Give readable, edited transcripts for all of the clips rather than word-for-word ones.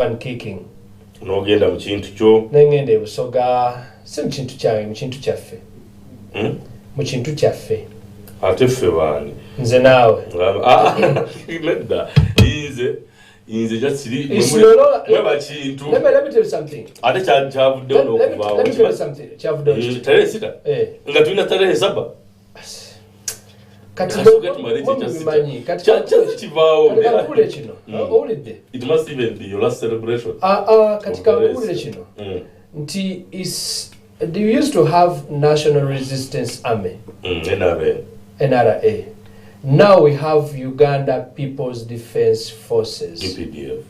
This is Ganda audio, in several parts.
pancaking. N'ogenda mu kintu kyo. Nengende Busoga si mu kintu kyange mu kintu kyaffe. Mu kintu kyaffe. Ate ffe baani. Nze naawe. Nedda. Inze just siri. Mweba kintu. Let me tell you something. Ate kyavudde n'okuvaawo. Let me tell you something. Kyavudde. Tarehe 6. Nga tulina tarehe 7. Kati it must even be your last celebration. Nti is they used to have National Resistance Army. NRA. Now we have Uganda People's Defense Forces. UPDF.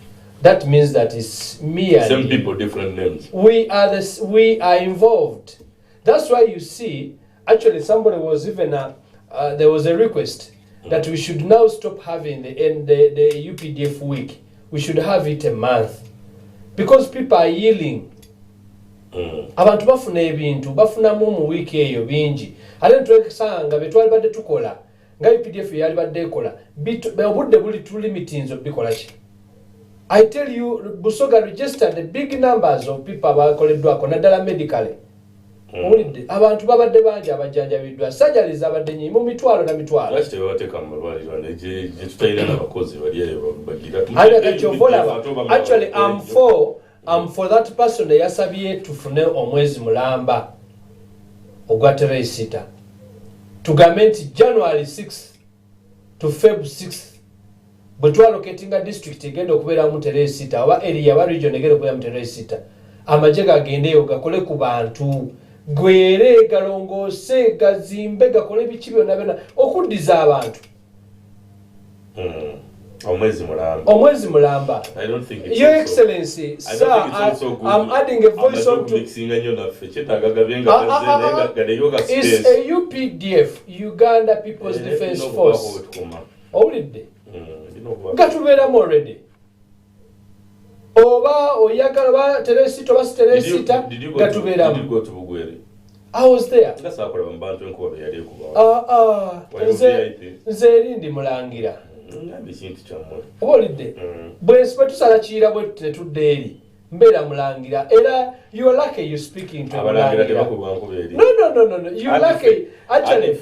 That means that it's me and same people, different names. We are involved. That's why you see, actually somebody was even there was a request that we should now stop having the UPDF week. We should have it a month. Because people are yelling. Abantu bafuna ebintu bafuna mu week eyo bingi. Ate ntwekisanga betwali badde tukola. Nga UPDF yali badde ekola. Obudde buli tu limitings obikola ki. I tell you, Busoga registered the big numbers of people abakoleddwako naddala medically. Abantu babadde bangi abajjanjabiddwa sajjaliza abadde nyi mu mitwalo na mitwalo. Lwaki tebabateeka mu malwaliro gye tutayina n'abakozi bali eyo bagira. Actually, I'm for that person yasabye tufune omwezi mulamba ogwa Tarehe 6. Tugambe nti January 6th to Feb 6th bwe twalocatinga district egenda okubeera mu Tarehe 6 oba area aba region egenda okubeera mu Tarehe 6 amagye gagendeyo gakole ku bantu gwere galongoose gazimbe gakole biki byonna byonna okuddiza abantu. Omwezi mulamba. I don't think it's Your Excellency, sir, I'm adding a voice on to it's a UPDF, Uganda People's Defense Force. Already. Gatuberamu already. Oba oyagala ba Tarehe 6 oba Tarehe 6 gatuberamu. Did you go to Bugweri? I was there. Nze erindi mulangira. Olidde. Bwe tusala kiyira bwe tetudde eri. Mbeera mulangira. Era you are lucky you speaking to mulangira. No. You are lucky. Actually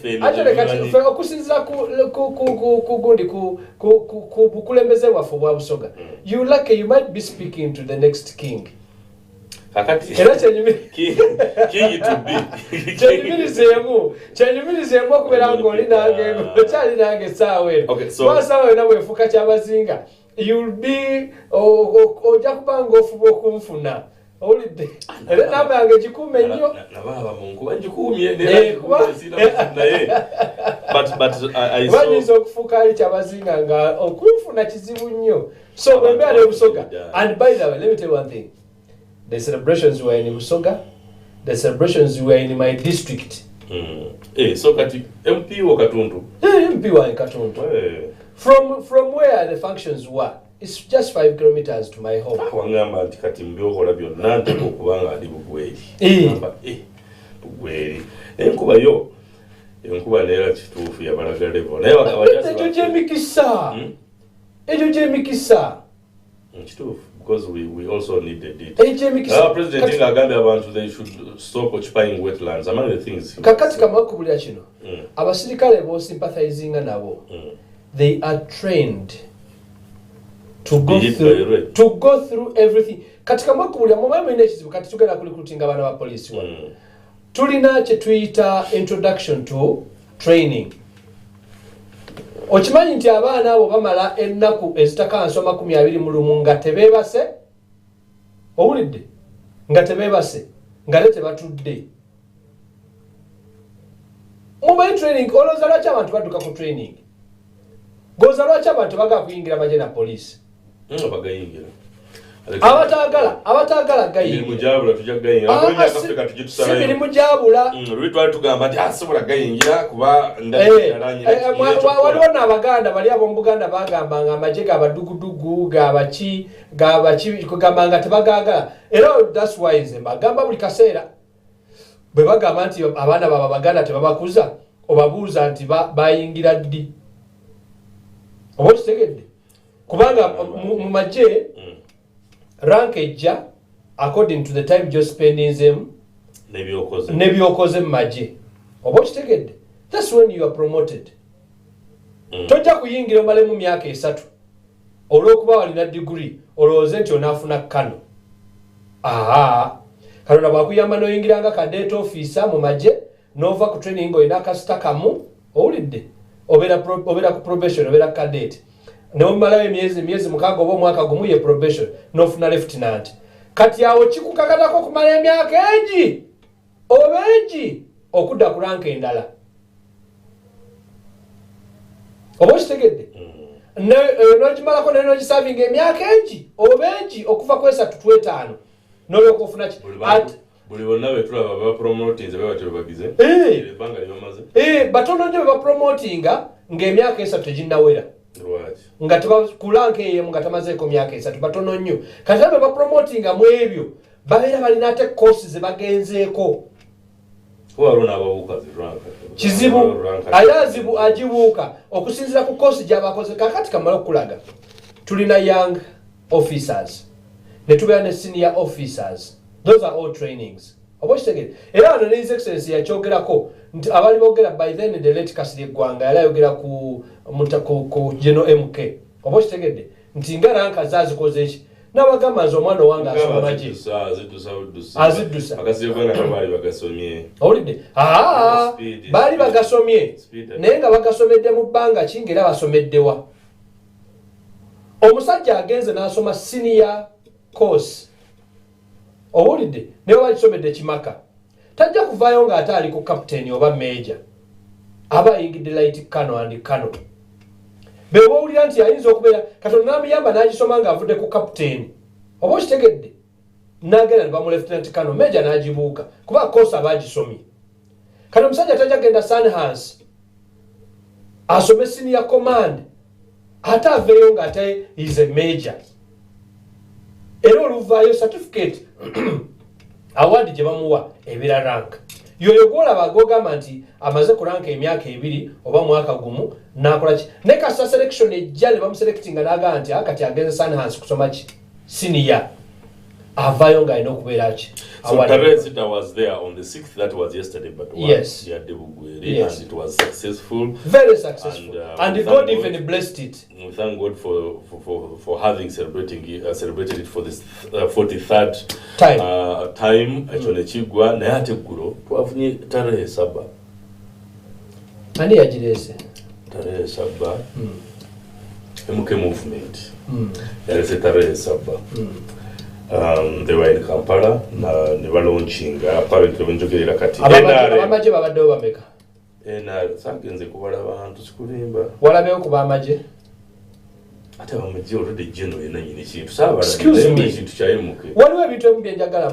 kati okusinzira ku gundi ku bukulembeze bwaffe obwa Busoga. You are lucky you might be speaking to the next king. Era kyenyumirizeemu okubeera ng'oli nange okyali nange saawa eno saawa ena bwefuuka kyabazinga you'll be ojja kuba ng'ofuba okunfuna owulidde era namba yange gikuume nnyo bayinza okufuuka ali kyabazinga nga okunfuna kizibu nnyo so bwe mbeera ne Busoga. And by the way, let me tell you one thing. The celebrations were in Busoga. The celebrations were in my district. So kati MP wa Katuntu. MP wa Katuntu. From where the functions were, it's just 5 kilometers to my home. Wangamba nti kati mbyokola byonna nteko kubanga ali Bugweri. Bugweri. Enkuba neera kituufu yabalaga level. Naye bakawajasa. Ejo gyemikisa. Kituufu. Because we also need the data. President Kagame abantu they should stop occupying wetlands. Among the things. Kakati kamakubulira kino. Abasirikale bo sympathizing nabo. They are trained to go through everything. Katika makubulira mumamu ine kizibu kati tugenda kulikrutinga abana ba police wa. Tulina kye tuyita introduction to training. Okimanyi nti abaana abo bamala ennaku ezitakansoma 20 mu lumu nga tebeebase owulidde nga tebeebase nga tebatudde mumanyi training olowooza lwaki abantu badduka ku training goza lwaki abantu bagaa kuyingira amagye na poliisi abatagala gayingira mirimu gyabula tugamba nti asobola gayingira kuba waliwo n'Abaganda bali ab'omu Buganda bagamba nga amagye gabadugudugu gabaki kugamba nga tebagagala era that's why nze mbagamba buli kaseera bwe bagamba nti abaana baba Baganda tebabakuza obabuuza nti bayingira ddi oba kitegedde kubanga mu magye rank ejja according to the time jo spending nebyokoze maje oba kitegedde. That's when you are promoted. Tojja kuyingira omalemu myaka 3 olw'okuba walina degree olowooze nti onaafuna kano. Kalona bwakuyamba n'oyingira nga cadet officer mu maje n'ova ku training olina kasita kamu owulidde obeera ku probation obeera cadet n'omalayo emyezi 6 oba omwaka gumu ye probation n'ofuna lieutenant. Kati awo kikukakatako okumala emyaka egi oba egi okudda ku rank endala. Oba kitegedde n'ogimalako naye n'ogisavinga emyaka egi oba egi okuva ku 3 to 5 n'olyoka ofuna ki buli bonna betulaba bapromotinze bebatyo bagize ebbanga ly'omaze batono nnyo bebapromotinga ng'emyaka 3 teginnawera nga tebakulanka eyemu nga tamazeeko myaka 3 batono nnyo. Kati abe bapromotinga mu ebyo babeera balina ate kosi ze bagenzeeko. Kizibu ayazibu agibuuka okusinziira ku kosi gy'abakoze. Kakati kamala okulaga tulina young officers ne tubeera ne senior officers. Those are all trainings. Oba kitegere era wano ne His Excellency yakyogerako nti abali boogera by then the late Kasirye Gwanga yali ayogera ku General MK. Oba kitegedde nti nga ranka zazikoze eki n'abagamba nti omwana owange asoma maje aziddusa owulidde baali bagasomye naye nga bagasomedde mu bbanga ki ng'era basomeddewa. Omusajja agenze n'asoma senior course owulidde naye bagisomedde kimaka tajja kuvaayo ng'ate ali ku captain oba major aba ayingidde light kano and kano. Bwe bawulira nti ayinza okubeera Katonda n'amuyamba n'agisoma ng'avudde ku captain oba kitegedde n'agenda ne bamu lieutenant kano major n'agibuuka kuba course aba agisomye. Kano omusajja tajja genda Sunhouse asome senior command ate aveeyo ng'ate is a major era oluvaayo certificate award gye bamuwa ebira rank yoyo gwolaba gogamba nti amaze ku rank emyaka 2 oba mwaka gumu n'akola ki ne kasa selection ejja ne bamuselectinga n'agaa nti kati agenze Sunhouse kusoma ki senior avayo nga alina okubeera ki. So Teresa was there on the 6th, that was yesterday, but yes. And it was successful. Very successful. And God even blessed it. We thank God for having celebrated it for this 43rd time. Actually, Chigwa Nayate Guru, Tuavni Teresa Saba. And here Teresa Saba. MK movement. There is a Teresa Saba. They were in Kampala they were launching apparently when you get kati abamaje babadde obameka sagenze kubala abantu sikulimba walabeyo kuba amaje ate abamaje already general yenanyini kintu sabala kintu kyayimuke waliwo ebintu ebimu byenjagala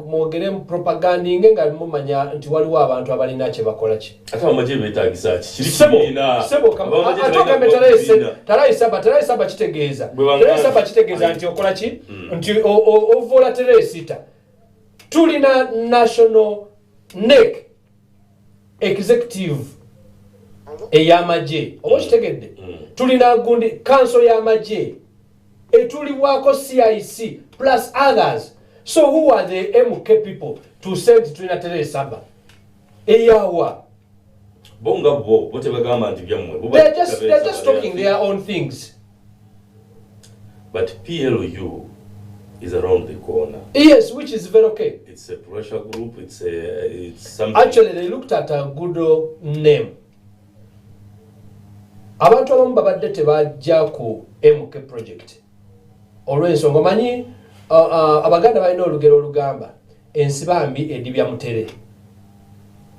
mwogere propagandinge nga mumanya nti waliwo abantu abalina kye bakola ki ate abamaje beetagisa ki kiri kibiina Teresa Saba kitegeeza Teresa Saba kitegeeza nti okola ki nti ovola Teresa tulina national NEC executive ey'amaje oba kitegedde tulina gundi council y'amaje etuliwako CIC plus others. So who are the MK people to send tulina Teresa Saba eyawa bonga bo bote bagamba nti byamwe they're just talking their own things. But PLU is around the corner. Yes, which is very okay. It's a pressure group. It's something. Actually, they looked at a good name. Abantu abamu babadde tebajja ku MK project. Olw'ensonga manyi abaganda balina olugero olugamba ensi bambi edibya mutere.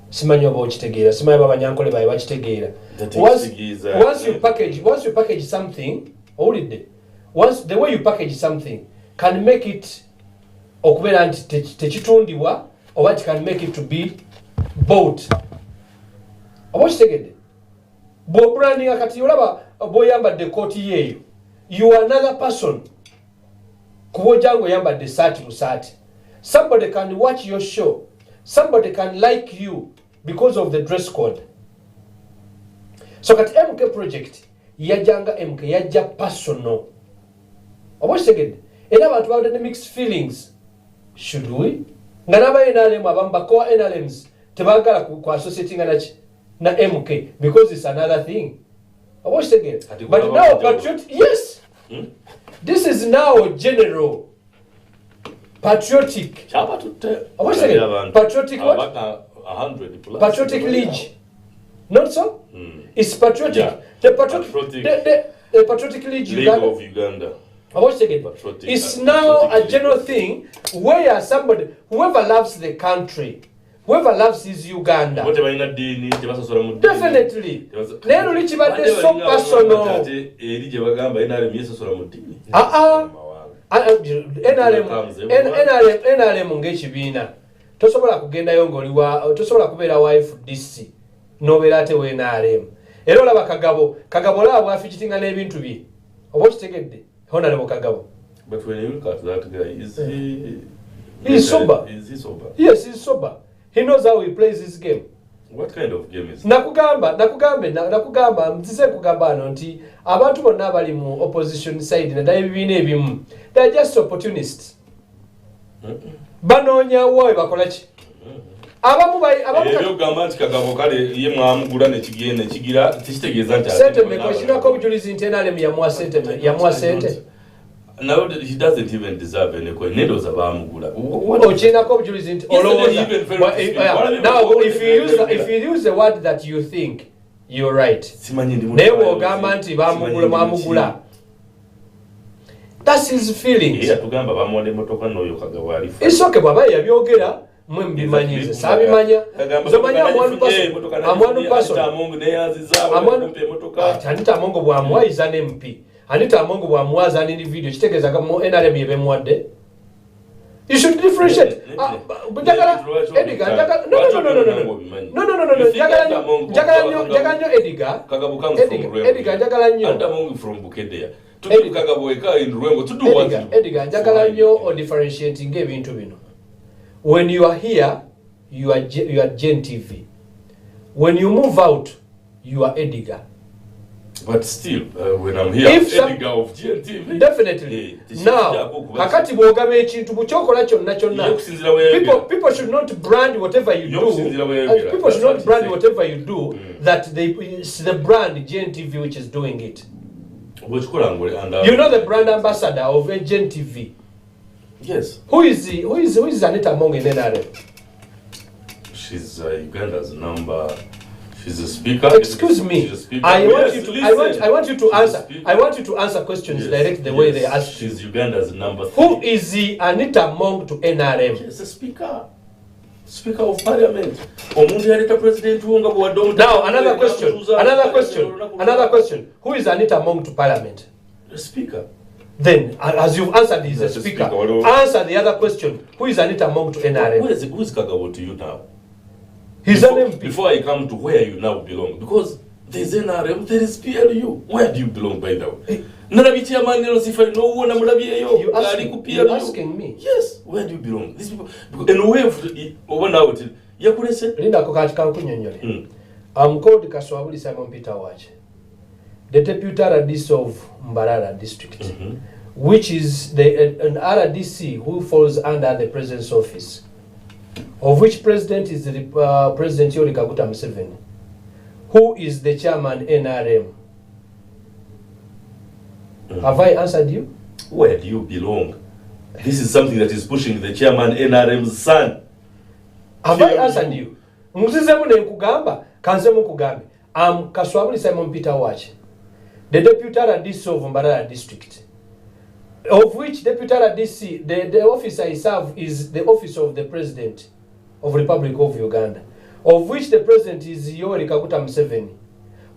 Simanyi oba okitegeera, simanyi babanyankole baye bakitegeera. Once you package something, owulidde, the way you package something can make it okubeera nti tekitundibwa oba it can make it to be bought. Oba kitegedde bw'obrandinga kati olaba bw'oyambadde kooti yeeyo you are another person kuba ojjangu oyambadde saati mu saati. Somebody can watch your show, somebody can like you because of the dress code. So kati MK project yajjanga MK yajja personal. obostegedde era abantu bawulidde mixed feelings. Should we nga n'aba NRM abamu bakowa NRMs tebaagala ku associating na MK because it's another thing. Obostegedde but now patriotic, yes. This is now general patriotic. Patriotic what? 100 plus. Patriotic League. Not so? It's patriotic. Yeah. The Patriotic League of Uganda. It's now a general thing where somebody, whoever loves the country, whoever loves his Uganda. Definitely. Nero lichibade so personal. NRM ng'ekibiina tosobola kugendayo ng'oliwa tosobola kubeera wa FDC n'obeera ate wa NRM era olaba kagabo laabwe afikitinga n'ebintu bye oba okitegedde honorable Kagabo. But when you look at that guy, he's sober. Is he sober? Yes, he's sober. He knows how he plays his game. What kind of game is nakugamba mtise kugamba ano nti abantu bonna abali mu opposition side naddala ebibiina ebimu they are just opportunists. Banoonya wowe bakola ki? Abamu gamba nti Kagabo kale ye mwamugula nekigira tekitegeeza nti sente mekoshinako obujulizi nti NRM yamuwa sente. Now he doesn't even deserve any coin. Nedos abamugula. Now if you use the word that you think, you're right. That's his feelings. It's okay, Baba. Yabyogera mwembimanyize sabimanya zomanya amwandu person Anita Mongo bwamwa is an MP. Anita Mongo bwamwaza an individual kitegeeza mu NRM yebemwadde. You should differentiate. Edgar, no. Edgar, from Bukedea. To do Kagabo in Ruengo to do what? Edgar, Jagalanyo or differentiating ebintu bino. When you are here, you are GNTV. When you move out, you are Edgar. But still, when I'm here, Edgar of GNTV. Definitely. Now, kakati bwogaba ekintu buchokola kyonna people should not brand whatever you do. People should not brand whatever you do that it's the brand GNTV which is doing it. You know the brand ambassador of GNTV. Yes. Who is Anita Mongo in NRM? She's Uganda's number. She's a speaker. Excuse me. I want you to answer. I want you to answer questions direct the way they ask. She's Uganda's number 3. Who is Anita Mongo to NRM? She's a speaker. Speaker of Parliament. Now another question. Who is Anita Mongo to Parliament? The speaker. Then, as you've answered, he's a speaker. Answer the other question. Who is Anita Mongo to NRM? Who is Kagabo to you now? He's an MP. Before I come to where you now belong, because there's NRM, there is PLU. Where do you belong, by the way? You're asking me? Yes. Where do you belong? These people, and where over now, I'm called Kaswabuli Simon Peter Watch, the deputy RDC of Mbarara district, which is an RDC who falls under the president's office, of which president is the President Yoweri Kaguta Museveni, who is the chairman NRM. Have I answered you? Where do you belong? This is something that is pushing the chairman NRM's son. Have I answered you? I'm Kaswabuli Simon Peter Watch, the deputy RDC of Mbarara district, of which deputy RDC, the office I serve is the office of the President of the Republic of Uganda, of which the President is Yoweri Kaguta Museveni,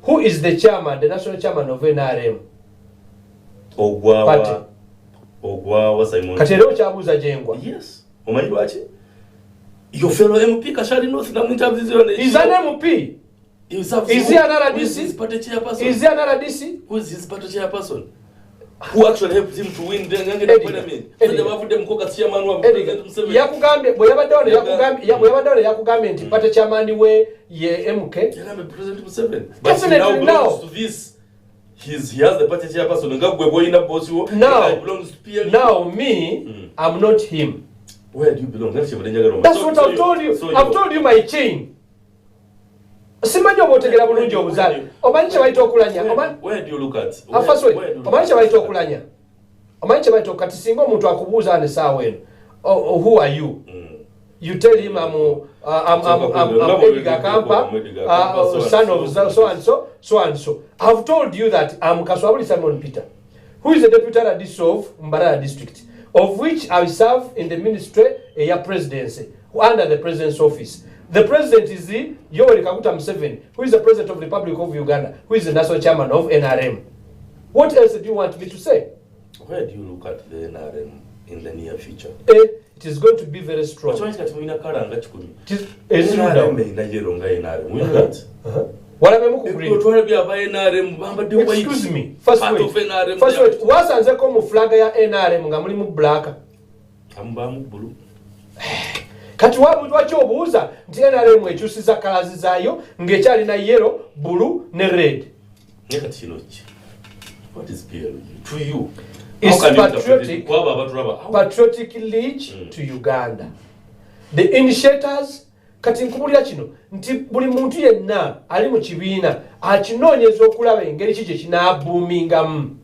who is the chairman, the national chairman of NRM. Ogwawa Simon. Katero chabuza jengwa. Yes. Omanyi lwaki? Your fellow MP Kashali North na mwinterview. He's an MP. Is he an RDC? Is he an RDC? Who is his party chairperson? Who actually helped him to win the parliament? Yakugambye bweyabadde yakugambye nti party chairman we ye MK. President Museveni. Definitely now. To this he has the party chairperson nga gwe boyina boss wo. Now me, I'm not him. Where do you belong? That's what I've told you. I've told you my chain. Simanyo botegera bulungi obuzali. Omanyi kye bayita okulanya. Where do you look at? First way. Omanyi kye bayita okulanya. Omanyi kye bayita kati singa omuntu akubuuza ne saawa eno. Who are you? You tell him I'm EDGAR AKAMPA, son of so and so. I've told you that I'm Kaswabuli Simon Peter, who is the deputy RDC of Mbarara district, of which I serve in the ministry, presidency, under the president's office. The president is the Yoweri Kaguta Museveni, who is the president of the Republic of Uganda, who is the national chairman of NRM. What else do you want me to say? Where do you look at the NRM in the near future? It is going to be very strong. Excuse me. First wait. Wasanze ko mu flag ya NRM nga mulimu black. Blue. Kati wabu obuuza nti NRM ekyusiza kalazi zaayo ng'ekyali na yellow, blue ne red. What is PLU to you? It's patriotic league to Uganda. The initiators kati nkubulira kino nti buli muntu yenna ali mu kibiina akinoonyeza okulaba engeri kiki kinaabuumingamu.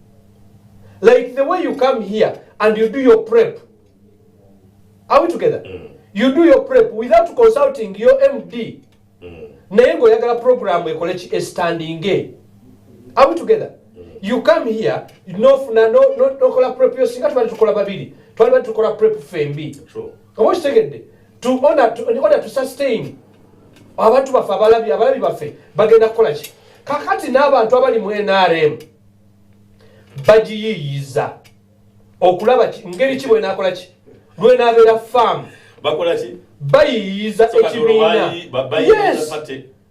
Like the way you come here and you do your prep. Are we together? You do your prep without consulting your MD. Naye ng'oyagala program ekole ki standing. Are we together? You come here, no kola prep yo singa tubali tukola babiri. Twali tukola prep fembi. True. Kamoshi tegedde. In order to sustain abantu bafe abalabi bafe bagenda kukola ki? Kakati n'abantu abali mu NRM bagiyiyiza okulaba ngeri ki bw'enaakola ki? Lw'enaabeera farm. Bakola ki? Bayiyiza ekibiina. Yes.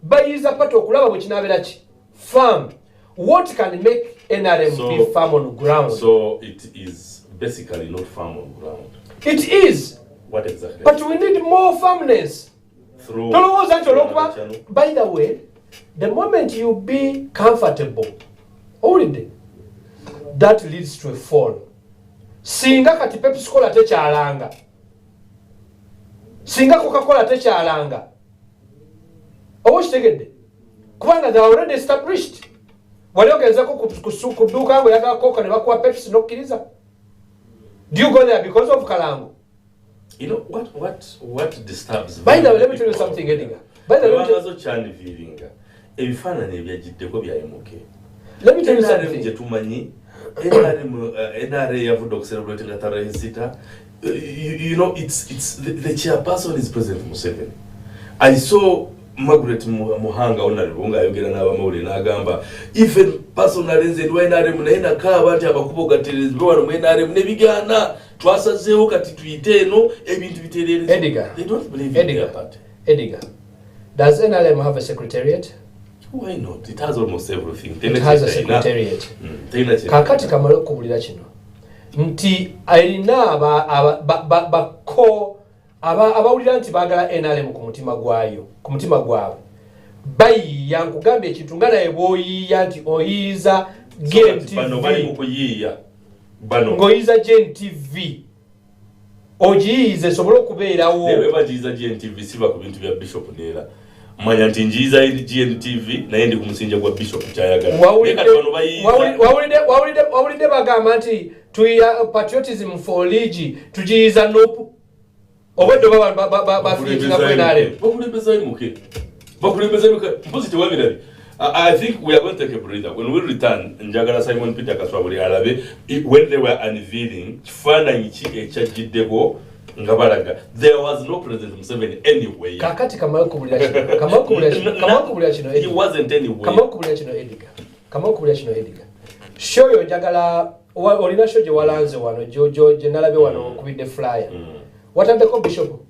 Bayiyiza pati okulaba bwe kinaabeera ki? Farm. What can make NRM be farm on ground? So it is basically not farm on ground. It is. What exactly? But we need more firmness. Through. By the way, the moment you be comfortable, already, that leads to a fall. Singa kati Pepsi Cola techalanga. Singa Coca-Cola techalanga. Owosh tegedde. Kubanga they are already established. Waliogenza kuduka ngo yaga Coca ne bakuwa Pepsi nokkiriza. Do you go there because of Kalango? You know what disturbs me? By the way, let me tell you something, EDGAR. By the way, let me tell you something. You know, it's the chairperson is President Museveni. I saw Margaret Muhanga honorable ngayogera n'abamawulire n'agamba even personally nze NRM naina kaaba nti abakubo gaterezi bwano NRM ne bigana twasazeewo kati tuyite eno ebintu biterereza. EDGAR. They don't believe in their party. EDGAR. Does NRM have a secretariat? Why not? It has almost everything. It has a secretariat. Kakati kamala okubulira kino nti alina abawulira nti baagala NRM ku mutima gwabwe bayiya nkugambye ekintu nga naye bw'oyiiya nti oyiiza ng'oyiiza GNTV ogiyiize esobole okubeerawo. Naye bagiyiiza GNTV siba ku bintu bya Bishop Neera. Manya nti njiiza GNTV naye ndi ku musinja gwa Bishop kyayagala. Wawulidde bagamba nti tuyiya patriotism for league tugiyiiza nopu. Obedde I think we are going to take a breather. When we return, Njagala Simon Peter Kaswabuli alabe when they were unveiling there was no President Museveni anyway. Kakati he wasn't anywhere. EDGAR. Show yo Njagala olina show je walanze wano George nalabe wano kubidde flyer. What are the Bishop?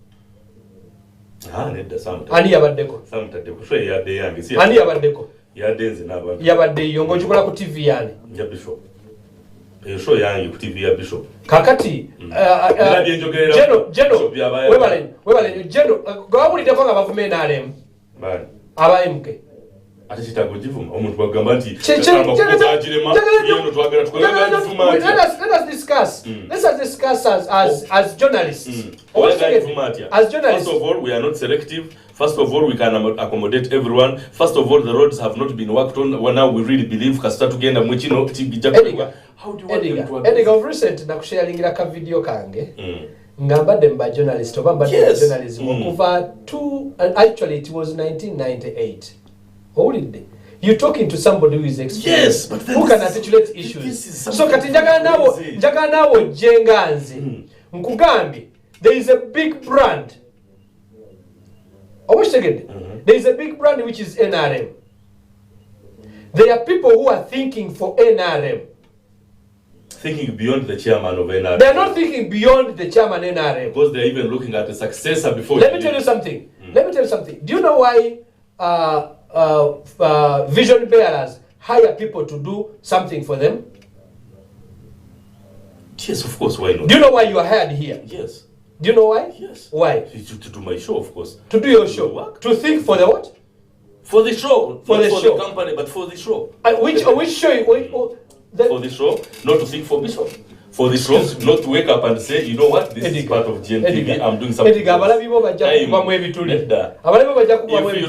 Ani yabaddeko. Ani yabaddeko. Yabadde yongo chikola ku TV yani. Ya Bishop. Show yangi ku TV ya Bishop. Kakati webale gawulideko nga bavume NRM. Bani. Aba MK. atachitago jivuma omuntu bagamba nti let us discuss as journalists. As journalists, first of all, we are not selective. First of all, we can accommodate everyone. First of all, the roads have not been worked on. Well, now we really believe kasita tugenda mwechino tibijja. How do you want them to work? Ediga of recent na kusharingira ka video kange. Ngambadde mba journalist oba mbadde journalism okuva actually it was 1998. Owulidde? You're talking to somebody who is experienced, who can articulate issues. So kati njagala nawo jenganzi. Nkugambi, there is a big brand. There is a big brand which is NRM. There are people who are thinking for NRM. Thinking beyond the chairman of NRM. They are not thinking beyond the chairman NRM. Because they are even looking at the successor before. Let me tell you something. Do you know why vision bearers hire people to do something for them? Yes, of course. Why not? Do you know why you are hired here? Yes. Do you know why? Yes. Why? To do my show, of course. To do your show. To think for the what? For the show. For the show. The company, but for the show. Which show? For the show, not to think for Bishop. For the show, not to wake up and say, you know what, this is part of GNTV, I'm doing something. If you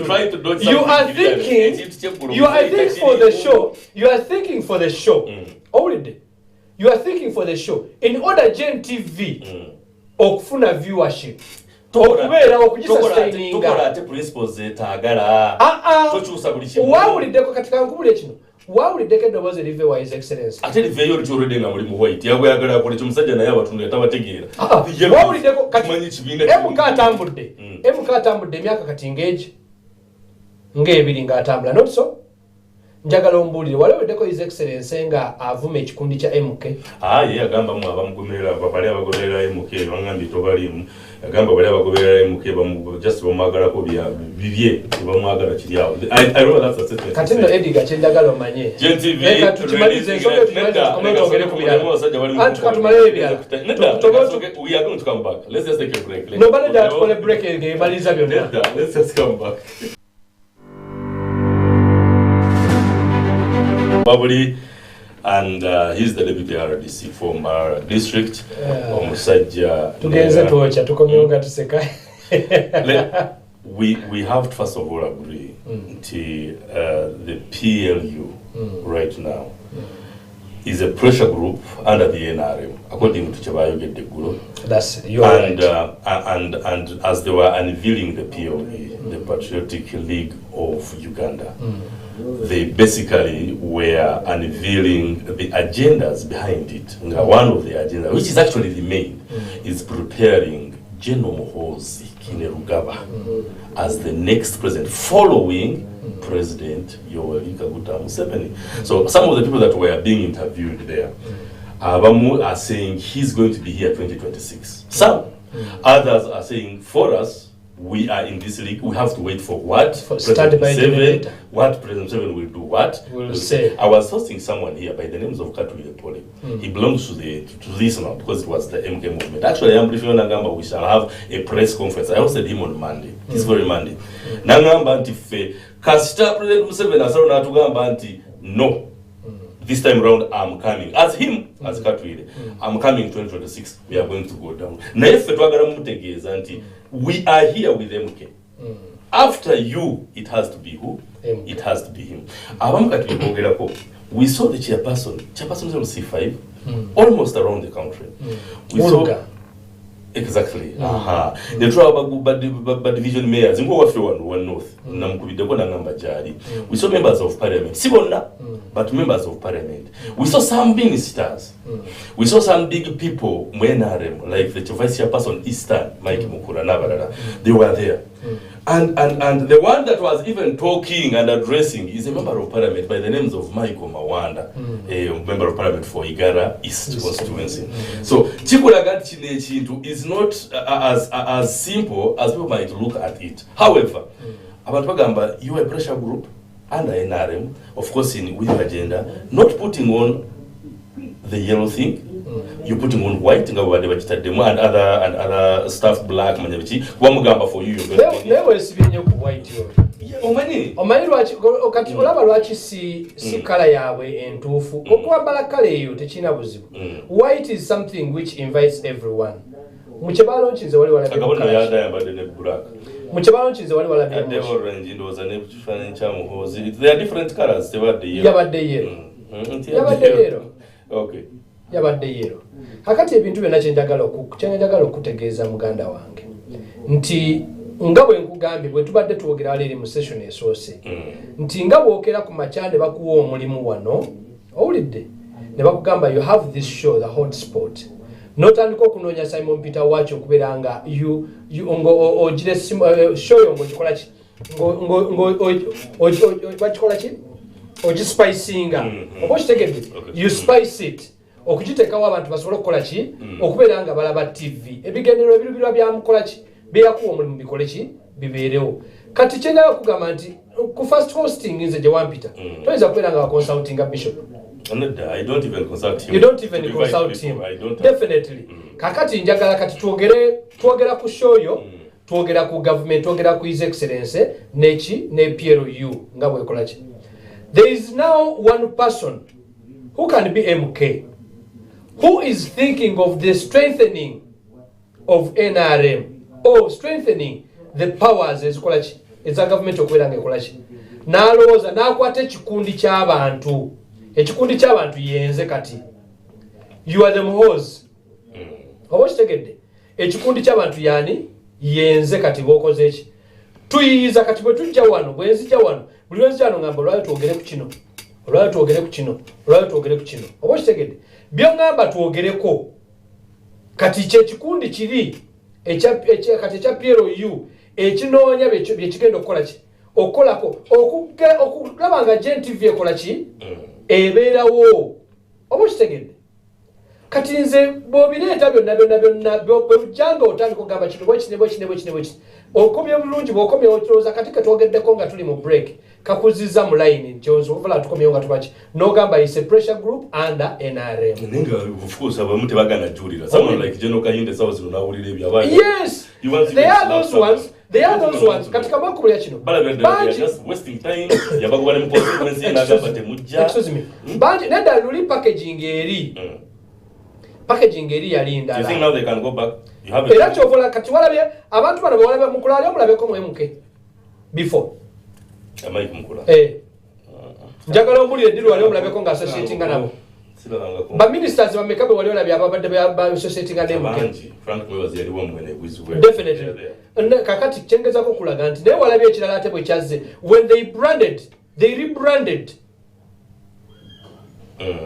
try to do something, you are thinking for the show. You are thinking for the show. Already. You are thinking for the show. In order GNTV okufuna viewership. Okubeera okujisustaininga. Principles etagala. Tochusa buli kimu. Wawuliddeko katika nkubule kino. Wawuliddeko eddoboozi erive wa his excellency. Ate liveyo likyolwedde nga mulimu white. Yagwayagala akole kyomusajja naye abatundu yatabategeera. Wawuliddeko kati emuka atambudde emyaka kati ng'ebiri ng'atambula. Not so? Njagala ombulire waliweddeko his excellency nga avuma ekikundi kya MK. Ye agamba mu abamugomerera bali abagoberera MK bangambye tobalimu. Agamba bali abagoberera MK just bamwagalako bibye bamwagala kiri awo. I know that's a statement. Kati no Edgar kyendagala omanye. GNTV reka tukimalize ensonga tukomeze ku birala. Antu katumale ebirala. We are going to come back. Let's just take a break. No bale da tukole break ebaliza byonna. Let's just come back. Kaswabuli, and he's the deputy RDC from our district. Omusajja. Tugenze tuocha tukomyoga tuseka. We have to first of all agree the PLU right now is a pressure group under the NRM, according to Chabayogedde Gulu. That's right. And as they were unveiling the PLE, the Patriotic League of Uganda, they basically were unveiling the agendas behind it. One of the agendas, which is actually the main, is preparing General Muhoozi Kainerugaba as the next president, following President Yoweri Kaguta Museveni. So some of the people that were being interviewed there, Abamu are saying he's going to be here 2026. Some others are saying for us, we are in this league. We have to wait for what President Museveni will do. What will say. I was hosting someone here by the names of Katwile Poli. He belongs to this now because it was the MK movement. Actually, I'm briefing on Nangamba. We shall have a press conference. I hosted him on Monday. This very Monday. Nangamba anti Kasita President Museveni asarona atugamba anti no. This time round, I'm coming. As him, as Katwile, I'm coming 2026. We are going to go down. We are here with MK. After you, it has to be who? MK. It has to be him. We saw the chairperson on C5, almost around the country. We saw exactly. The trouble but division mayors in one north. We saw members of parliament. Sibona, but members of parliament. We saw some ministers. We saw some big people, like the vice chairperson Eastern, Mike Mukura. They were there. And the one that was even talking and addressing is a member of parliament by the names of Michael Mawanda, a member of parliament for Igara East constituency. So Chikulagat Chinechintu is not as simple as people might look at it. However, Abatwagamba, you are a pressure group under NRM, of course with your agenda, not putting on the yellow thing. You're putting on white and other stuff black. For you, they were white. omanyi lwaki kati olaba lwaki si kala yaabwe entuufu okwambala kala eyo tekirina buzibu white is something which invites everyone mukyebalonchinze wali yabadde yero kakati ebintu byonna kyenjagala okutegeeza muganda wange nti nga bwe nkugambye bwe tubadde twogera wali eri mu session esoose nti nga bwokera ku makya ne bakuwa omulimu wano owulidde ne bakugamba you have this show the hotspot n'otandika okunoonya Simon Peter wakyo okubeera nga ogire show yo ng'ogikola ki bakikola ki ogispicinga oba okitegedde you spice it okugiteekawo abantu basobole okukola ki okubeera nga balaba TV ebigendererwa ebirubirwa byamukola ki byeyakuwa omulimu bikole ki bibeerewo kati kyenjala okugamba nti ku first hosting nze gye wampita toyinza kubeera nga waconsultinga bishop. I don't even consult him. You don't even consult him. Definitely. Kakati njagala kati twogera ku show yo twogera ku government twogera ku his excellency ne PLU nga bwekola ki. There is now one person who can be MK who is thinking of the strengthening of NRM or strengthening the powers ezikola ki eza government okubeera nga ekola ki n'alowooza n'akwata ekikundi ky'abantu yenze kati you are the muhozi oba kitegedde ekikundi ky'abantu yani yenze kati bokoze eki tuyiyiza kati bwe tujja wano bwenzijja wano buli lwenzijja wano ngamba olwayo twogere ku kino oba kitegedde byongamba twogereko kati kyekikundi kiri kati ekya PLU ekinoonya byekigenda okukola ki okukolako okulaba nga GNTV ekola ki ebeerawo oba kitegedde kati nze bw'obireeta byonna bw'ojjanga otandika okugamba kino bwekino okomye bulungi bw'okomye otolooza kati ketwogeddeko nga tuli mu break kakuzizza mu line kyonsobola tukomyewo nga tubaki n'ogamba is a pressure group under NRM. Nenga of course abamu tebagana julira someone like General Kayinde sawa zino nawulira ebyo abaye. Yes, they are those ones katika makuru ya kino banji just wasting time yabagubale mu consequence n'agamba temujja. Excuse me banji nenda luli packaging eri yali ndala. You think now they can go back? You have era kyovola kati walabye abantu bano bawalabe mukulali omulabeko mu MK before Mike Mukula. Njagala ombulire ddiru wali omulabeko nga associatinga nabo. Ba ministers bameka bwe wali olabye ababadde ba associatinga ne MK. Frank Mwebazi yali wamwene bwizibwe. Definitely. Kakati kyengezako kulaga nti naye walabye ekirala ate bwe kyazze when they rebranded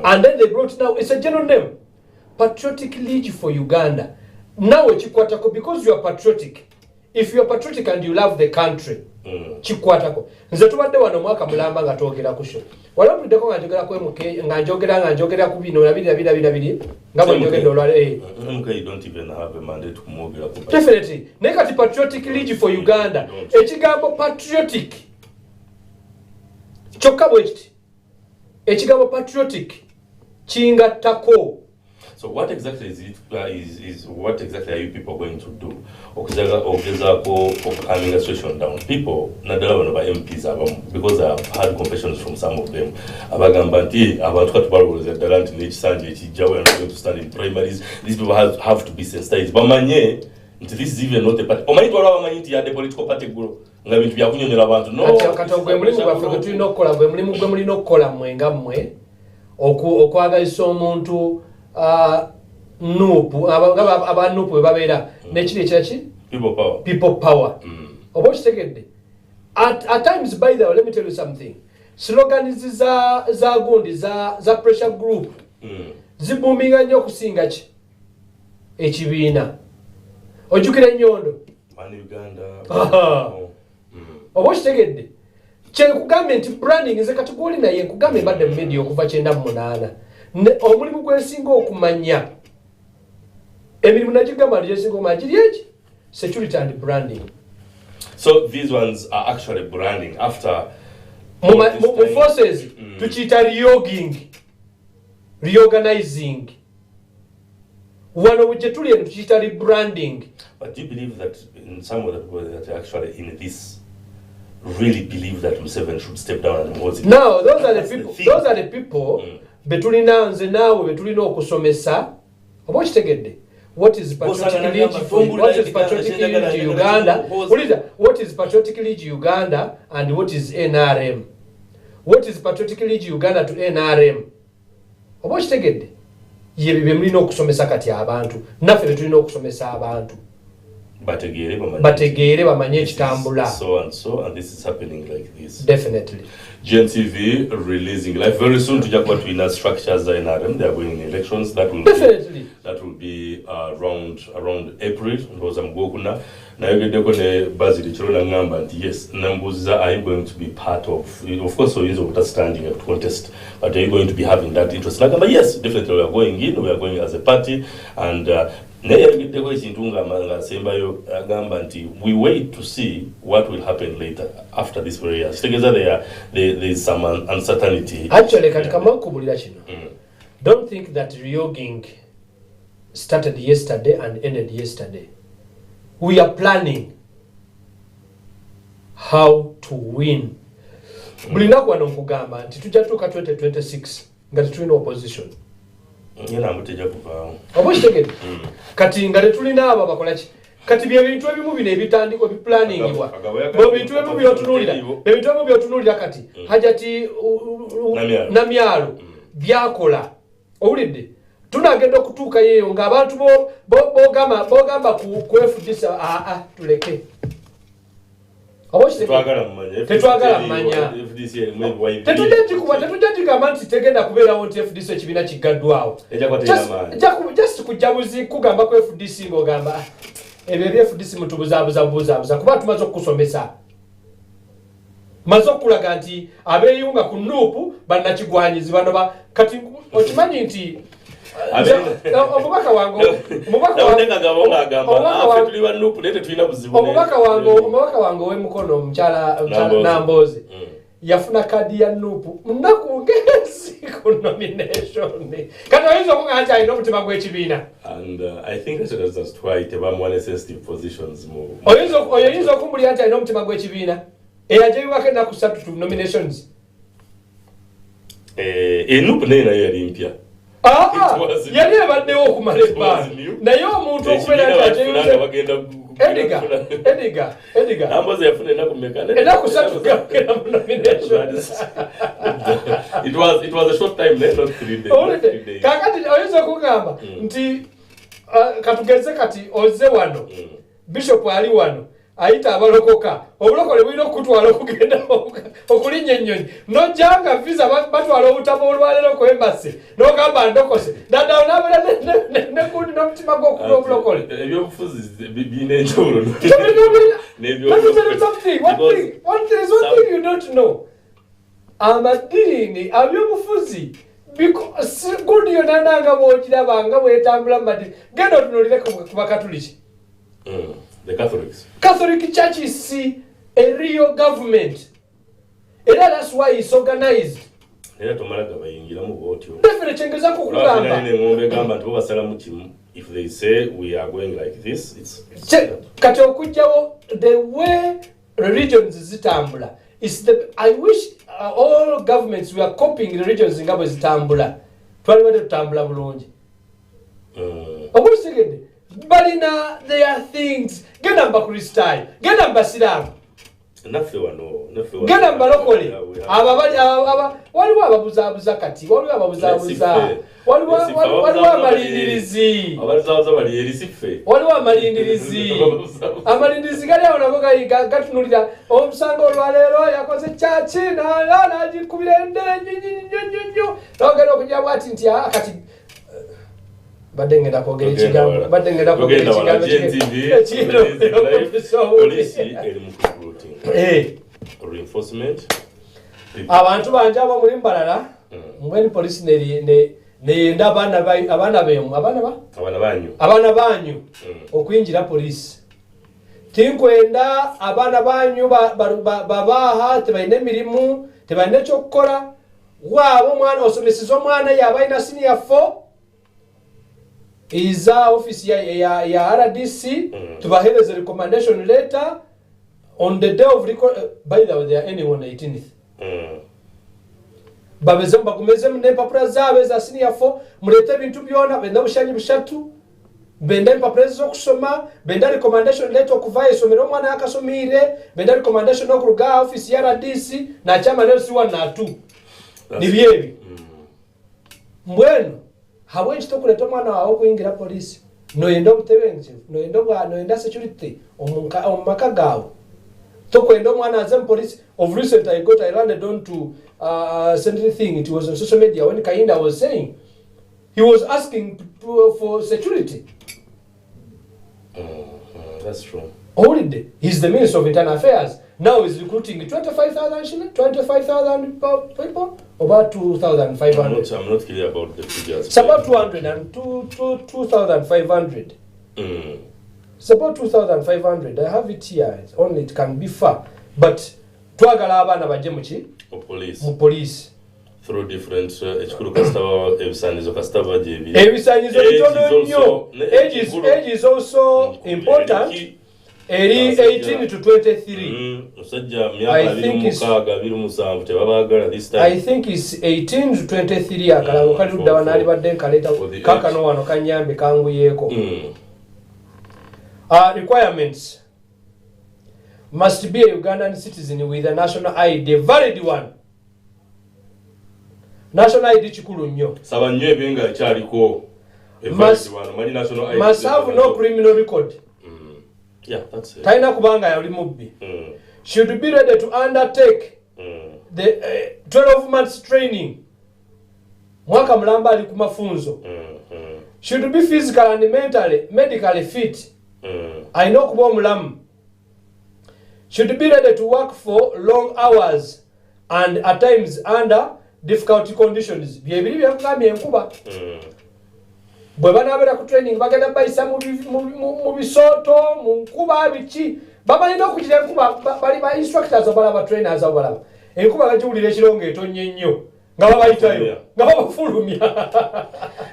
and then they brought now it's a general name Patriotic League for Uganda. Now chikwatako because you are patriotic. If you are patriotic and you love the country chikwatako nze tubadde wano mwaka mulamba nga twogera ku show walabuddeko nga njogera ku MK nga njogera ku bino nabiri nga bwe njogedde olwale MK don't even have a mandate kumwogera ku definitely naye kati Patriotic League for Uganda ekigambo patriotic kyokka bwe kiti ekigambo patriotic kingattako. So what exactly is it? What exactly are you people going to do? Calming the situation down. People, not the MPs, because I have had confessions from some of them. Abagambanti, about what barrels at the land in each Sunday, Jawa are going to stand in primaries. These people have to be sensitized. But manye, this is even not a party. The political party guru. No. Nupu aba nupu webabeera nekiri ekiraki people power oba kitegedde at times by the way let me tell you something slogans za gundi za pressure group zibuminga nnyo okusinga ki ekibiina ojjukira ennyondo oba kitegedde kyekugambye nti branding nze kati gwoli naye nkugambye mbadde mu media okuva 98 omulimu gwesinga okumanya emirimu nagigamba gyesinga okumanya kiri eki security and branding. So these ones are actually branding after mu forces tukiyita reorganizing wano gye tuli eno tukiyita rebranding. But do you believe that in some of the people that are actually in this really believe that Museveni should step down and hold it. Now, those are the people betulina nze naawe betulina okusomesa oba kitegedde what is patriotic league Uganda what is patriotic league Uganda and what is NRM. What is patriotic league Uganda to NRM oba kitegedde yebyo bye mulina okusomesa kati abantu naffe betulina okusomesa abantu bategeere bamanye ekitambula so and this is happening like this. Definitely. GNTV releasing live very soon to Jaguar Twina structures in RM. They are going in elections. That will be around April. Because I'm Gokuna. Now you get the Basil Children and yes, Nambuza are you going to be part of course so is understanding a contest, but are you going to be having that interest? But yes, definitely we are going in, we are going as a party and we wait to see what will happen later after this 4 years. Together there is some uncertainty. Actually, don't think that reorging started yesterday and ended yesterday. We are planning how to win. Bulinaku wanokugamba nti tujatuka 2026 ngati tulina opposition. Obushtegedde kati nga tetulina abo bakolaki kati bye bintu ebimu bino ebitandiko biplanningibwa bo bintu ebimu byotunulira kati hajati namyalo byakola owulidde tunagenda okutuuka yeeyo ng'abantu bogamba ku FDC tuleke tetwagala mmanya tetujja gigamba nti tegenda kubeerawo nti FDC ekibiina kigaddwawo just kujabuzi kugamba ku FDC ng'ogamba ebyo ebya FDC mutubuzaabuza kuba tumaze okukusomesa maze okulaga nti abeeyunga ku nuupu bannakigwanyizi bano kati okimanyi nti omubaka wange ow'emukono omukyala Namboze yafuna kadi ya nuupu munaku ngezi ku nomination kati oyinza okuga nti alina omutima gw'ekibiina oyinza okumbulira nti alina omutima gw'ekibiina eyajabibwako ennaku 3 to nominations enuupu naye nayo yali mpya yali ebaddewo okumala ebbanga naye omuntu okubeera nti Edgar Namboze yafuna ennaku mmeka ennaku 3 gagenda mu nomination it was a short time not 3 days kakati oyinza okugamba nti katugeze kati oze wano bishop ali wano ayita abalokoka obulokole bulina okutwala okugenda okulinnya ennyonyi nojjanga visa batwala obutabo olwalero ku embassy n'ogamba ndokose daddawo n'abeera nekundi n'omutima gw'okula obulokole ebyobufuzi birina enjawulo one thing you don't know amadiini abyobufuzi gundi yonna nga bw'ogiraba nga bw'etambula mu madiini genda otunulire ku bakatuliki. The Catholics. Catholic churches see a real government. And that's why it's organized. Definitely, if they say we are going like this, it's the way religions zitambula. I wish all governments were copying the religions in Gabo zitambula. Tambula bulungi. Balina, there are things. Genda mbakristayo, genda mbasiramu. Naffe wano. Genda mbalokole. Waliwo ababuzaabuza kati, waliwo ababuzaabuza. Waliwo amalindirizi. Abazaabuza bali eri siffe. Waliwo amalindirizi. Amalindirizi gali awo nago gatunulira omusango olwaleero yakoze kyaki n'agikubira ennyo. N'ogenda okujja bw'ati nti kati badengera kwogera ekigambo polisi eri mu reinforcement abantu banje abo mulimu balala mbweni polisi neyenda abaana banyu okuyingira polisi tinkwenda abaana banyu babaaha tebalina emirimu tebalina ekyokukola waabo omwana osomesiza omwana yaba alina senior 4 iza office ya RDC tubahereze recommendation letter on the day of record, by the way, they are ending on 18th. Babeze mbakumeze n'empapula zaabwe za senior 4 mulete ebintu byona benda bushanyi bushatu benda empapula z'okusoma benda recommendation letter okuva esomero omwana yakasomire benda recommendation okuruga office ya RDC na chama nelsi 1 na 2 nibyebi mbwenu habwe nchitokuleta omwana wawe okuyingira police noyenda obutebenje noyenda security omumaka gawe tokwenda omwana aze police. Of recent I landed on to send thing. It was on social media when Kainda was saying he was asking for security. That's true. Holiday. He's the Minister of Internal Affairs. Now he's recruiting 25,000 people, about 2,500. I'm not clear about the figures. It's about 200 and 2,500. It's about 2,500. I have it here. Only it can be far. But twagala abana bajje mu police through different ekikulu kasitaba ebisanyizo kasitaba jebi ebisanyizo bitono nnyo. Age is also important. Eri 18 to 23. Musajja myaka 26 tebabagala this time. I think it's 18 to 23 akalango kali ludda banali badde kaleta kakano wano kanyambe kanguyeko. Requirements. Must be a Ugandan citizen with a national ID, a valid one. National ID chikulu nnyo. Saba nnyo ebenga kyaliko a valid one. Mani national ID. Must have no criminal record. Yeah, that's it. Taina kubanga yali mubbi. Should be ready to undertake the 12 months training. Mwaka mulamba ali ku mafunzo. Should be physical and medically fit. I know kuba mulamu. Should be ready to work for long hours and at times under difficult conditions. Byebiri byakugamye enkuba. Bwe banabera ku training bagenda bayisa mu bisoto mu nkuba biki babalina okukira enkuba bali ba instructors abalaba trainers abalaba enkuba bagiwulira ekirongo etonye nnyo nga babayitayo nga babafulumya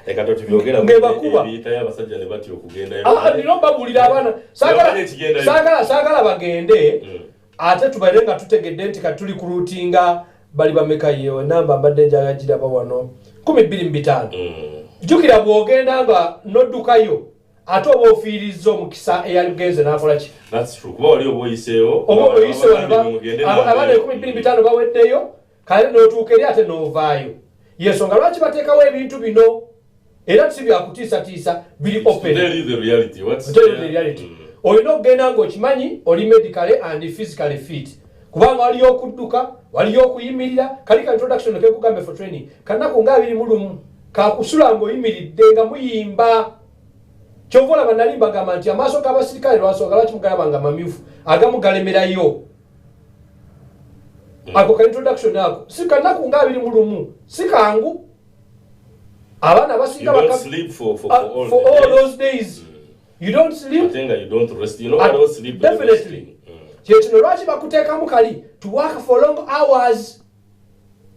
ekato tubyogera ebiyita y'abasajja ne batyo okugenda nino babulira abaana saagala bagende ate tubaire nga tutegedde nti katuli ku routinga bali bameka yewe namba mbadde njagagiraba wano 1225 jukira bwogenda nga noddukayo ate oba ofiiriza omukisa eyaligenze n'akola ki. That's true. Kuba wali oba oyiseewo abaana 1225 baweddeyo kale n'otuuka eri ate n'ovaayo. Yensonga lwaki bateekawo ebintu bino era si byakutiisatiisa biri open. The reality. Olina okugenda ng'okimanyi oli medically and physically fit. Kubanga waliyo okudduka waliyo okuyimirira kali ka introduction kekugambe for training kanaku nga 21 kakusula ng'oyimiridde nga muyimba kyovola banalimba gamba nti amaaso g'abasirikale lwasooka lwaki mugalaba nga mamyufu agamu galemerayo. Ako ka introduction ako si kanaku nga 21 si kangu abaana basinga sleep for all those days. You don't sleep. I think you don't rest. You know I don't sleep. Definitely. Kyekino lwaki bakuteekamu kali to work for long hours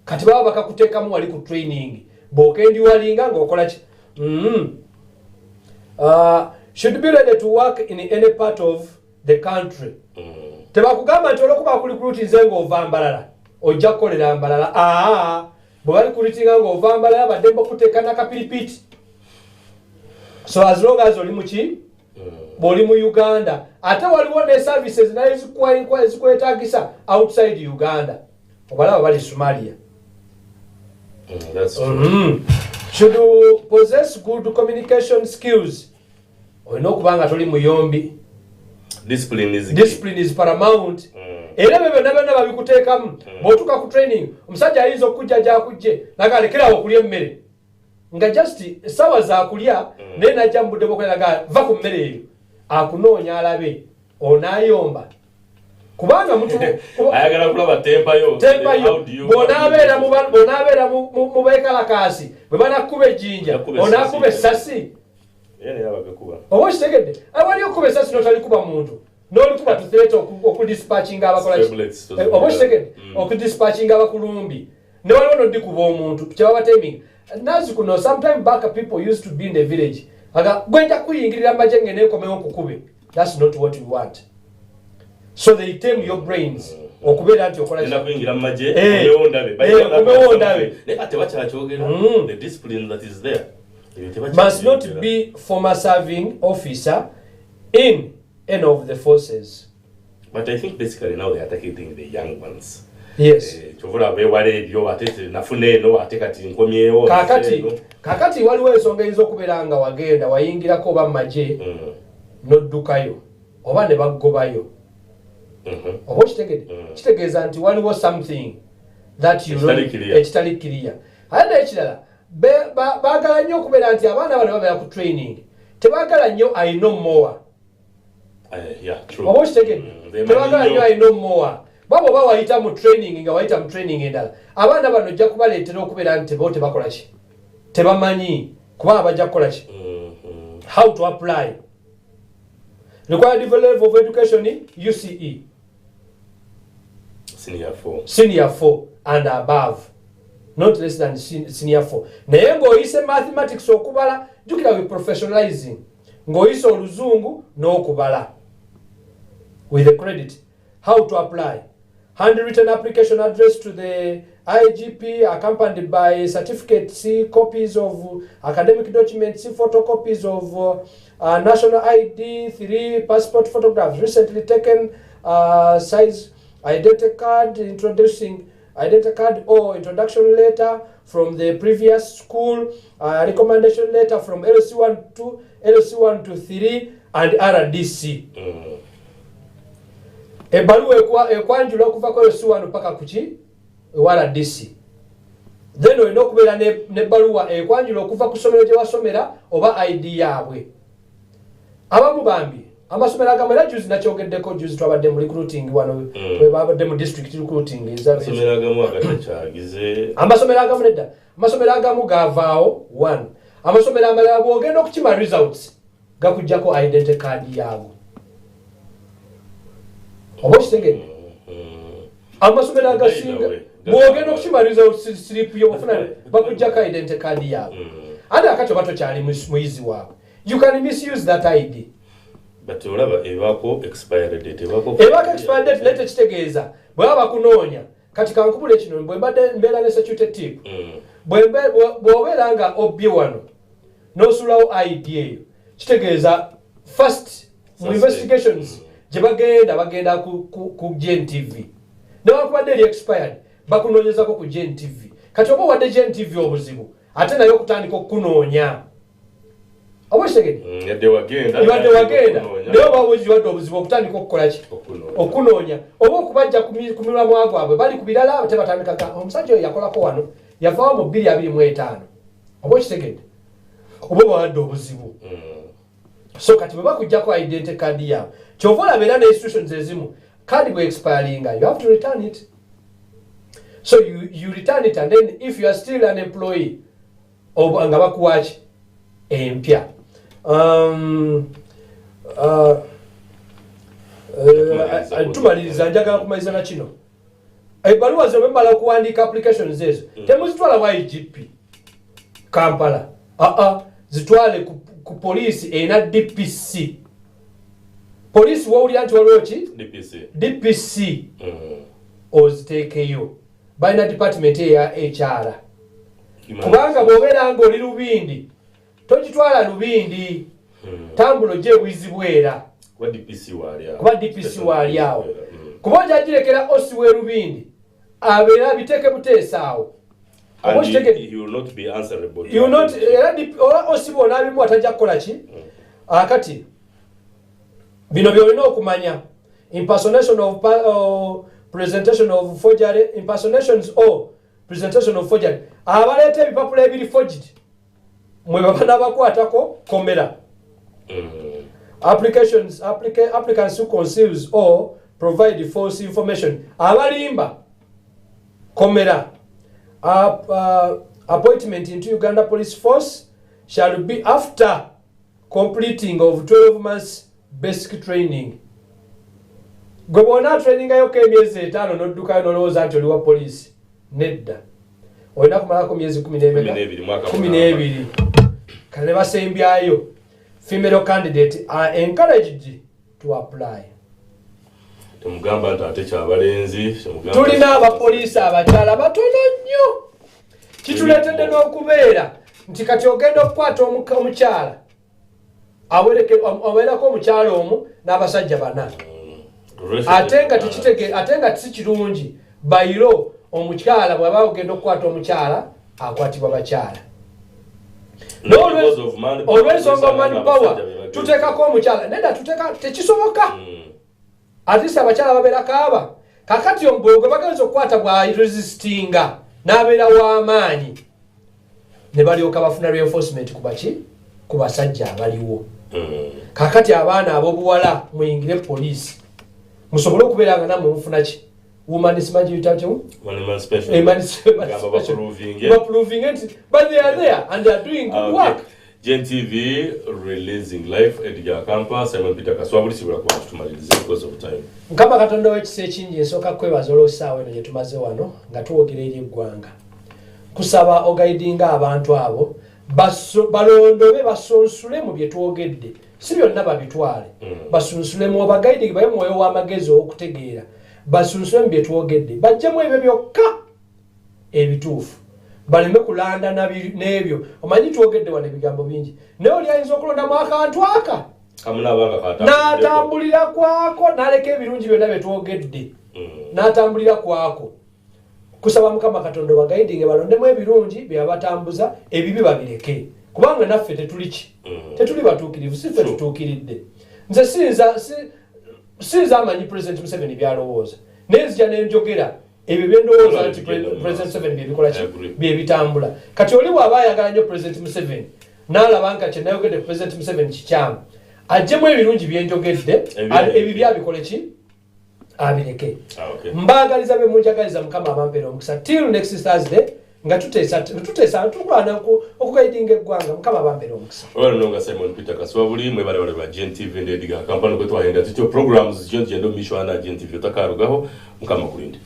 kati baba bakakuteekamu wali ku training bokendi walinga ng'okola ki. Should be ready to work in any part of the country. Tebakugamba nti olwokuba kuli kulutize ng'ova mbalala ojja kukolera mbalala. Bwe bali kulitinga ng'ova mbalala badde bakuteeka nakapiripiti. So as long as oli muki boli mu Uganda ate waliwo ne services naye zikwetagisa outside Uganda obalaba bali Somalia. That's true. Should you possess good communication skills olina okubanga toli muyombi. Discipline is paramount. Era bebe byonna babikuteekamu bw'otuuka ku training omusajja ayinza okujja gyakujje nagalekerawo okulya emmere nga just sawa za kulya naye najja mu budde bw'okweraga va ku mmere eyo akunoonya alabe onaayomba kubanga mutu ayagala kulaba tempayo bw'onaabeera mu beekalakaasi bwe banakuba ejjinja onaakuba essasi oba okitegedde awali okuba essasi n'otalikuba muntu n'olikuba tuthreat okudispatchinga abakola oba okitegedde okudispatchinga abakulumbi ne waliwo n'odikuba omuntu kyebaba timing. Nazi kuno sometime back people used to be in the village aga gwenja kuyingirira amajje ngene komewo kukube. That's not what we want. so they tame your brains okubeera nti okola ena kuingira maje omewondawe ate bakyachogera the discipline that is there must not be former serving officer in any of the forces. But I think basically now they are targeting the young ones. Yes. Chovula bewale ebyo batete nafune no ate kati nkomyewo. Kakati waliwo ensonga eyinza okubeera nga wagenda wayingirako oba maje noddukayo oba ne baggobayo. Oba kitegeeza nti waliwo something that you know ekitali clear. Ate ekirala baagala nnyo okubeera nti abaana bano babeera ku training tebaagala nnyo I know more. Yeah, true. Oba kitegeeza tebaagala nnyo I know more. Babo bawayita mu training nga wayita mu training endala abaana bano ojja kubaleetera okubeera nti bo tebakola ki tebamanyi kuba bajja kukola ki how to apply required level of education UCE senior 4 and above, not less than senior 4. Naye ng'oyise mathematics okubala jukira we professionalizing ng'oyise oluzungu n'okubala with the credit. How to apply: handwritten application addressed to the IGP accompanied by certificates, copies of academic documents, photocopies of national ID, 3 passport photographs recently taken, size identity card, identity card or introduction letter from the previous school, recommendation letter from LC1 to 3 and RDC. Ebaluwa ekwanjula okuva ku LC1 mpaka kuki RDC. Then olina okubeera ne baluwa ekwanjula okuva ku ssomero gye wasomera oba ID yaabwe. Abamu bambi amasomero agamu era juzi nakyogeddeko juzi twabadde mu recruiting wano babadde mu district recruiting amasomero agamu agatakyagize amasomero agamu nedda amasomero agamu gavaawo 1 amasomero amalala bw'ogenda okukima results gakujjako identity card yaago oba kitegedde amasomero agasinga bw'ogenda okukima results slip y'obufuna bakujjako identity card yaago ate akatyo batokyali muyizi waabwe. You can misuse that ID. But olaba ebako expired date ebako expired date lete kitegeeza bwaba bakunoonya kati kankubule kino bwe mbadde mbeera ne security tip bw'obeera nga obbye wano n'osulawo ID eyo kitegeeza first mu investigations gye bagenda ku GNTV newakubadde eri expired bakunoonyezako ku GNTV kati oba wadde GNTV obuzibu ate naye okutandika okukunoonya oba kitegedde yadde wagenda naye oba wadde obuzibu okutandika okukola ki okunoonya oba okubajja ku miramwa gwabwe bali ku birala tebatandikaga omusajja oyo yakolako wano yavaawo mu 225 oba kitegedde oba wadde obuzibu so kati bwe bakujjako identity card yaabwe kyova olaba era ne institutions ezimu card bwe expiringa you have to return it. So you return it and then if you are still an employee nga bakuwaki empya tumaliriza njagala kumaliza na kino ebbaluwa ze bwemala okuwandiika applications ezo temuzitwala wa IGP Kampala zitwale ku poliisi erina DPC poliisi wowulira nti waliwo ki DPC oziteekeyo balina department eya HR kubanga bw'obeera nga oli Lubindi togitwala Lubindi tambulo gye bwizibwera kuba DPC waali awo kuba ojagirekera osi we Lubindi abeera biteeke buteesaawo osi bona abimu atajja kukola ki akati bino byolina okumanya impersonation of presentation of forgery impersonations or presentation of forgery abaleeta ebipapula ebiri forged mwe babana bakwatako komera applicants who conceals or provide false information abalimba komera appointment into Uganda Police Force shall be after completing of 12 months basic training. Gwe bw'onaa training yokka emyezi 5 n'oddukayo n'olowooza nti oli wa poliisi nedda olina kumalako myezi 12 kale ne basembyayo female candidate are encouraged to apply. temugamba ntate kyabalenzi tulina abapoliisi abakyala batono nnyo kituletedde n'okubeera nti kati ogenda okukwata omukyala aweerako omukyala omu n'abasajja bana ate nga si kirungi bayiro omukyala bw'aba ogenda okukwata omukyala akwatibwa bakyala olw'ensonga manpower tuteekako omukyala nedda tekisoboka atisa abakyala babeera kaaba kakati omubwe gwe bagenza okukwata bwaresistinga n'abeera w'amaanyi ne balyoka bafuna reinforcement ku basajja abaliwo kakati abaana ab'obuwala muyingire poliisi musobole okubeera nga nammwe mufuna ki womanismanji bitatyo proving it but they are there and they are doing good work. GNTV releasing live EDGAR AKAMPA Simon Peter Kaswabuli sibula kwa tumalirize because of time. Nkama Katonda w'ekisa ekingi nsooka kwebaza olw'essaawa eno gye tumaze wano nga tuwogera eri eggwanga kusaba ogaidinga abantu abo balondobe basonsule mu bye twogedde si byonna babitwale basunsulemu obagaidingi baye mwoyo w'amagezi okutegeera basunsule mu bye twogedde bajjemu ebyo byokka ebituufu baleme kulanda n'ebyo omanyi twogedde wano ebigambo bingi naye oli ayinza okulondamu akantu aka n'atambulira kwako n'aleka ebirungi byonna bye twogedde n'atambulira kwako kusaba Mukama Katonda bagaidinge balondemu ebirungi byabatambuza ebibi babireke kubanga naffe tetuli batuukirivu si ffe tutuukiridde nze sinza amanyi President Museveni byalowooza naye nzija nenjogera ebyo byendowooza nti President Museveni byebikola ki byebitambula kati oli bw'aba ayagala nnyo President Museveni n'alaba nga kye nayogedde President Museveni kikyamu ajjemu ebirungi byenjogedde ebibi abikole ki abireke mbaagaliza be munjagaliza Mukama abampeera omukisa till next Thursday nga tuteesa tukulana okugaidinga eggwanga Mukama abampeera omukisa olwalonga Simon Peter Kaswabuli mwebale ba GNTV ne EDGAR AKAMPA kwe twagenda tutyo programs gendo mishwana GNTV otakarugaho Mukama kulinde